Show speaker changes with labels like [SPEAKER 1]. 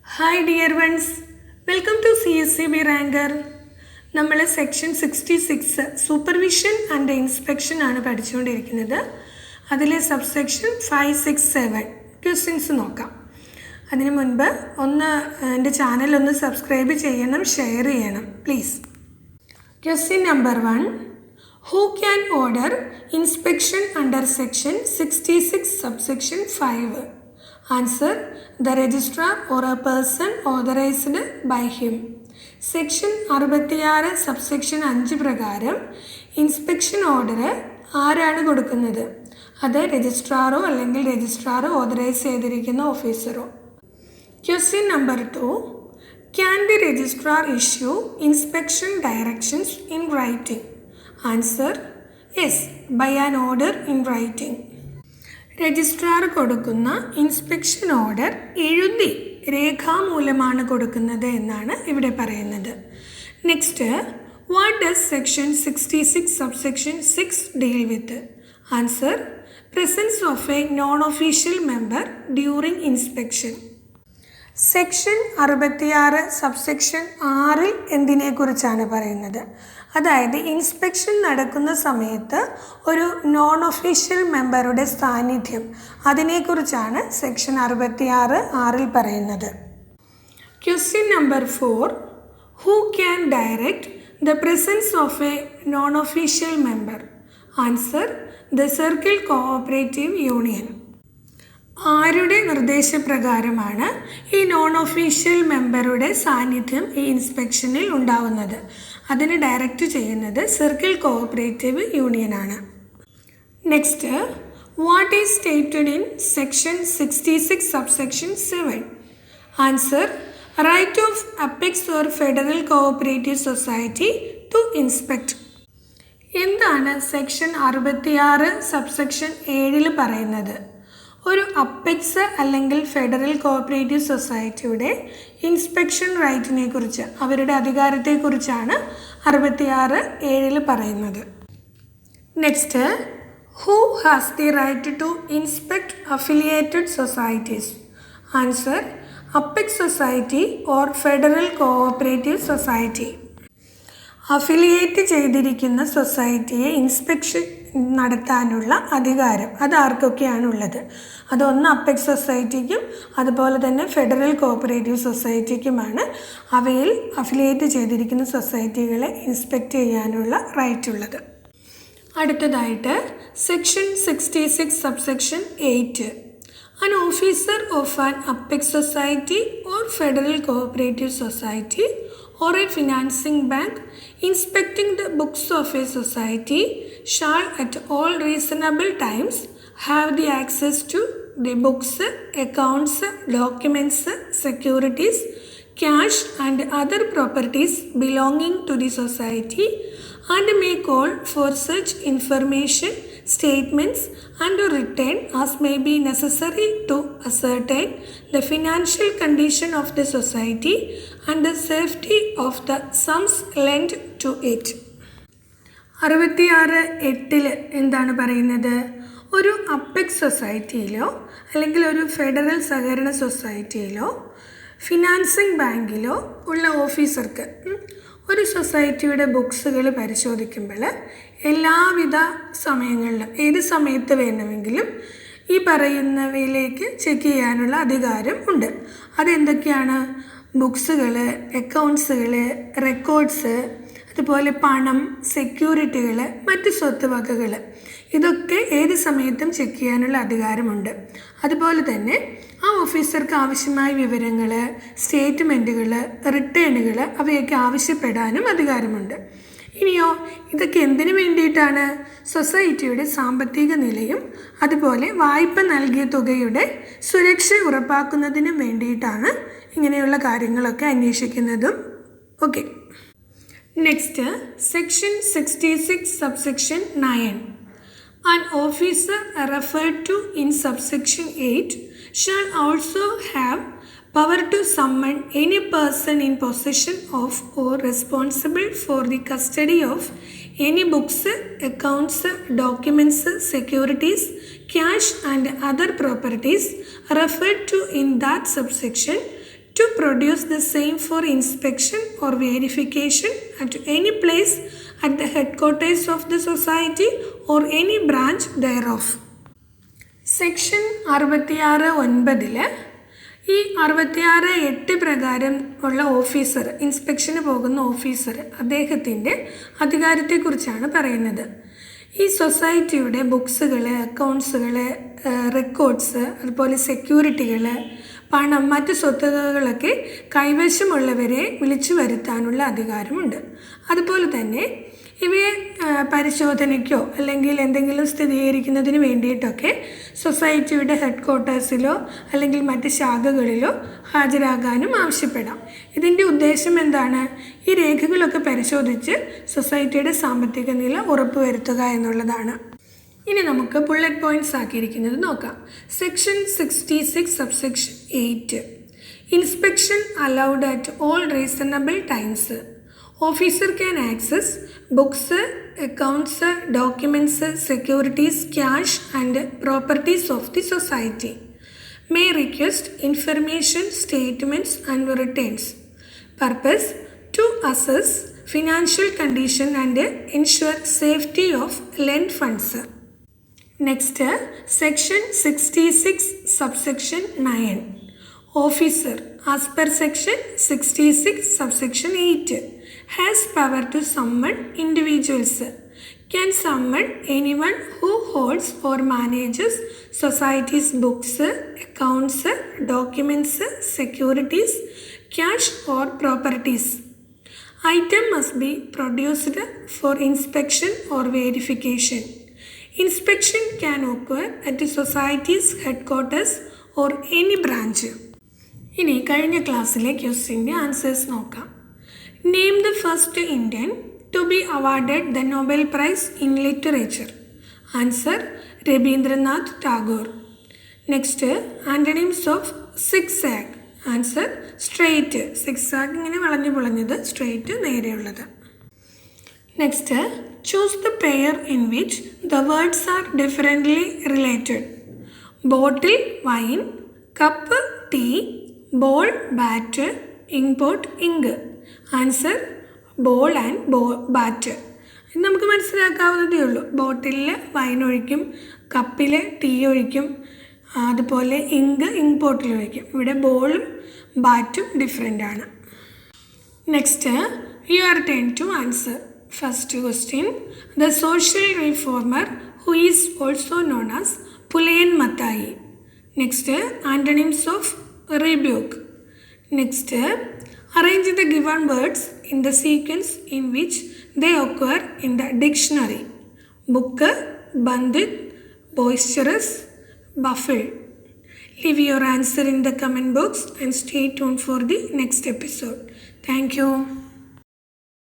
[SPEAKER 1] Hi dear ones, welcome to CSCB Ranker. നമ്മൾ section 66 supervision and inspection ആണ് പഠിച്ചുകൊണ്ടിരിക്കുന്നത്. അതിലെ സബ്സെക്ഷൻ 567 ക്വസ്റ്റ്യൻസ് നോക്കാം. അതിനു മുൻപ് എൻ്റെ ചാനൽ ഒന്ന് സബ്സ്ക്രൈബ് ചെയ്യണം, ഷെയർ ചെയ്യണം please. Question number 1. Who can order inspection under section 66 subsection 5? Answer: the registrar or a person authorized by him. Section 66 subsection 5 പ്രകാരം ഇൻസ്പെക്ഷൻ ഓർഡർ ആരാണ് കൊടുക്കുന്നത്? അത് രജിസ്ട്രാറോ അല്ലെങ്കിൽ രജിസ്ട്രാർ ഓതറൈസ് ചെയ്തിരിക്കുന്ന ഓഫീസറോ. Question number 2. Can the registrar issue inspection directions in writing? Answer: yes, by an order in writing. Registrar കൊടുക്കുന്ന inspection order എഴുതി രേഖാമൂലമാണ് കൊടുക്കുന്നത് എന്നാണ് ഇവിടെ പറയുന്നത്. Next, what does section 66 subsection 6 deal with? Answer: presence of a non official member during inspection. Section 66 subsection 6 എന്തിനെക്കുറിച്ചാണ് പറയുന്നത്? അതായത് ഇൻസ്പെക്ഷൻ നടക്കുന്ന സമയത്ത് ഒരു നോൺ ഒഫീഷ്യൽ മെമ്പറുടെ സാന്നിധ്യം, അതിനെക്കുറിച്ചാണ് സെക്ഷൻ 66 പറയുന്നത്. Question number 4. Who can direct the presence of a non official member? Answer: the circle cooperative union. ആരുടെ നിർദ്ദേശപ്രകാരമാണ് ഈ നോൺ ഒഫീഷ്യൽ മെമ്പറുടെ സാന്നിധ്യം ഈ ഇൻസ്പെക്ഷനിൽ ഉണ്ടാവുന്നത്? അതിന് ഡയറക്റ്റ് ചെയ്യുന്നത് സർക്കിൾ കോഓപ്പറേറ്റീവ് യൂണിയനാണ്. Next, what is stated in section 66 subsection 7? Answer: right of apex or federal cooperative society to inspect. എന്താണ് സെക്ഷൻ 66 സബ്സെക്ഷൻ 7 പറയുന്നത്? ഒരു അപ്പെക്സ് അല്ലെങ്കിൽ ഫെഡറൽ കോഓപ്പറേറ്റീവ് സൊസൈറ്റിയുടെ ഇൻസ്പെക്ഷൻ റൈറ്റിനെ കുറിച്ച്, അവരുടെ അധികാരത്തെക്കുറിച്ചാണ് 66(7) പറയുന്നത്. Next, who has the right to inspect affiliated societies? Answer: apex society or federal cooperative society. Affiliate ചെയ്തിരിക്കുന്ന സൊസൈറ്റിയെ ഇൻസ്പെക്ഷൻ നടത്താനുള്ള അധികാരം അത് ആർക്കൊക്കെയാണുള്ളത്? അതൊന്ന് അപ്പെക്സ് സൊസൈറ്റിക്കും അതുപോലെ തന്നെ ഫെഡറൽ കോഓപ്പറേറ്റീവ് സൊസൈറ്റിക്കുമാണ് അവയിൽ അഫിലിയേറ്റ് ചെയ്തിരിക്കുന്ന സൊസൈറ്റികളെ ഇൻസ്പെക്റ്റ് ചെയ്യാനുള്ള റൈറ്റ് ഉള്ളത്. അടുത്തതായിട്ട് section 66 subsection 8. An officer of an apex society or federal cooperative society or a financing bank inspecting the books of a society shall at all reasonable times have the access to the books, accounts, documents, securities, cash and other properties belonging to the society and may call for such information, statements and return as may be necessary to ascertain the financial condition of the society and the safety of the sums lent to it. 66(8) എന്താണ് പറയുന്നത്? ഒരു apex സൊസൈറ്റിയിലോ അല്ലെങ്കിൽ ഒരു federal സഹകരണ സൊസൈറ്റിയിലോ financing ബാങ്കിലോ ഉള്ള ഓഫീസർക്ക് ഒരു സൊസൈറ്റിയുടെ ബുക്സുകൾ പരിശോധിക്കുമ്പോൾ എല്ലാവിധ സമയങ്ങളിലും ഏത് സമയത്ത് വേണമെങ്കിലും ഈ പറയുന്നവയിലേക്ക് ചെക്ക് ചെയ്യാനുള്ള അധികാരം ഉണ്ട്. അതെന്തൊക്കെയാണ്? ബുക്സുകൾ, അക്കൗണ്ട്സുകൾ, റെക്കോർഡ്സ്, അതുപോലെ പണം, സെക്യൂരിറ്റികൾ, മറ്റ് സ്വത്ത് വകകൾ, ഇതൊക്കെ ഏത് സമയത്തും ചെക്ക് ചെയ്യാനുള്ള അധികാരമുണ്ട്. അതുപോലെ തന്നെ ആ ഓഫീസർക്ക് ആവശ്യമായ വിവരങ്ങൾ, സ്റ്റേറ്റ്മെൻറ്റുകൾ, റിട്ടേണുകൾ അവയൊക്കെ ആവശ്യപ്പെടാനും അധികാരമുണ്ട്. ഇനിയോ ഇതൊക്കെ എന്തിനു വേണ്ടിയിട്ടാണ്? സൊസൈറ്റിയുടെ സാമ്പത്തിക നിലയും അതുപോലെ വായ്പ നൽകിയ തുകയുടെ സുരക്ഷ ഉറപ്പാക്കുന്നതിനും വേണ്ടിയിട്ടാണ് ഇങ്ങനെയുള്ള കാര്യങ്ങളൊക്കെ അന്വേഷിക്കുന്നതും. Okay, next section 66 subsection 9. An officer referred to in subsection 8 shall also have power to summon any person in possession of or responsible for the custody of any books, accounts, documents, securities, cash and other properties referred to in that subsection to produce the same for inspection or verification at any place at the headquarters of the society or any branch thereof. Section 66(9) ഈ 66(8) പ്രകാരം ഉള്ള officer, ഇൻസ്പെക്ഷന് പോകുന്ന officer, അദ്ദേഹത്തിൻ്റെ അധികാരത്തെക്കുറിച്ചാണ് പറയുന്നത്. ഈ സൊസൈറ്റിയുടെ ബുക്സുകൾ, അക്കൗണ്ട്സുകൾ, records, അതുപോലെ സെക്യൂരിറ്റികൾ, പണം, മറ്റ് സ്വത്തുക്കളൊക്കെ കൈവശമുള്ളവരെ വിളിച്ചു വരുത്താനുള്ള അധികാരമുണ്ട്. അതുപോലെ തന്നെ ഇവയെ പരിശോധനയ്ക്കോ അല്ലെങ്കിൽ എന്തെങ്കിലും സ്ഥിരീകരിക്കുന്നതിന് വേണ്ടിയിട്ടൊക്കെ സൊസൈറ്റിയുടെ ഹെഡ്ക്വാർട്ടേഴ്സിലോ അല്ലെങ്കിൽ മറ്റ് ശാഖകളിലോ ഹാജരാകാനും ആവശ്യപ്പെടാം. ഇതിൻ്റെ ഉദ്ദേശം എന്താണ്? ഈ രേഖകളൊക്കെ പരിശോധിച്ച് സൊസൈറ്റിയുടെ സാമ്പത്തിക നില ഉറപ്പുവരുത്തുക എന്നുള്ളതാണ്. ഇനി നമുക്ക് ബുള്ളറ്റ് പോയിന്റ്സ് ആക്കിയിരിക്കുന്നത് നോക്കാം. Section 66 subsection 8 inspection allowed at all reasonable times. Officer can access books, accounts, documents, securities, cash and properties of the society. May request information, statements and returns. Purpose: to assess financial condition and ensure safety of lent funds. Next, section 66 subsection 9. Officer as per section 66 subsection 8 has power to summon individuals. Can summon anyone who holds or manages society's books, accounts, documents, securities, cash or properties. Item must be produced for inspection or verification. Inspection can occur at the society's headquarters or any branch. ഇനി കഴിഞ്ഞ ക്ലാസ്സിലെ ക്വസ്റ്റ്യൻ്റെ answers നോക്കാം. Name the first Indian to be awarded the Nobel prize in literature. Answer: Rabindranath Tagore. Next, antonyms of zigzag. Answer: straight. Zigzag ഇങ്ങനെ വളഞ്ഞു പൊളഞ്ഞത്, straight നേരെയുള്ളത്. Next, choose the pair in which the words are differently related. Bottle wine, cup tea, ball bat, inkpot ink. Answer: ball and bat. ഇത് നമുക്ക് മനസ്സിലാക്കാവുന്നതേ ഉള്ളൂ. ബോട്ടിലിൽ wine ഒഴിക്കും, കപ്പിൽ tea ഒഴിക്കും, അതുപോലെ ഇങ്ക് പോട്ടിൽ ഒഴിക്കും. ഇവിടെ ബോളും ബാറ്റും ഡിഫറെൻ്റ് ആണ്. Next, your turn to answer. First question: the social reformer who is also known as Pulayan Mathai. Next, antonyms of rebuke. Next, arrange the given words in the sequence in which they occur in the dictionary. Book, bandit, boisterous, baffled. Leave your answer in the comment box and stay tuned for the next episode. Thank you.